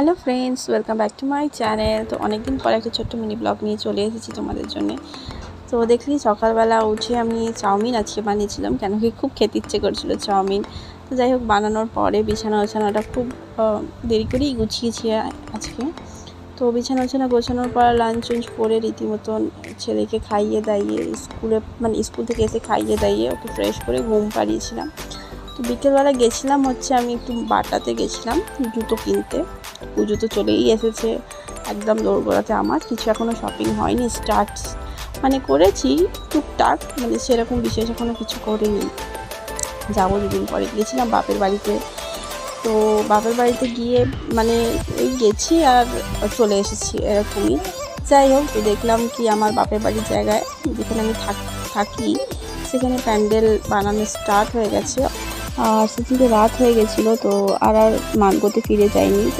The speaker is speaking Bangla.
Hello friends, welcome back to my channel. তো অনেকদিন পর একটা ছোট্ট মিনি ব্লগ নিয়ে চলে এসেছি তোমাদের জন্য। তো দেখলি সকালবেলা উঠে আমি চাউমিন আজকে বানিয়েছিলাম, কেন কি খুব খেতে ইচ্ছে করছিল চাউমিন। তো যাই হোক, বানানোর পরে বিছানাটা খুব দেরি করেই গুছিয়েছি আজকে। তো বিছানা গোছানোর পর লাঞ্চ করে রীতিমতন ছেলেকে খাইয়ে দাইয়ে স্কুল থেকে এসে খাইয়ে দাইয়ে ওকে ফ্রেশ করে ঘুম পাড়িয়েছিলাম। তো বিকেলবেলা গেছিলাম আমি একটু বাটাতে গেছিলাম জুতো কিনতে। পুজো তো চলেই এসেছে, একদম দোরগোড়াতে আমার কিছু এখনও শপিং হয়নি। করেছি টুকটাক, সেরকম বিশেষ এখনও কিছু করিনি। যাবো দুদিন পরে। গেছিলাম বাপের বাড়িতে। তো বাপের বাড়িতে গিয়ে এই গেছি আর চলে এসেছি এরকমই। যাই হোক, তো দেখলাম কি আমার বাপের বাড়ির জায়গায় যেখানে আমি থাকি সেখানে প্যান্ডেল বানানো স্টার্ট হয়ে গেছে। আর সেদিনকে রাত হয়ে গেছিলো, তো আর মানকোতে ফিরে যাইনি। তো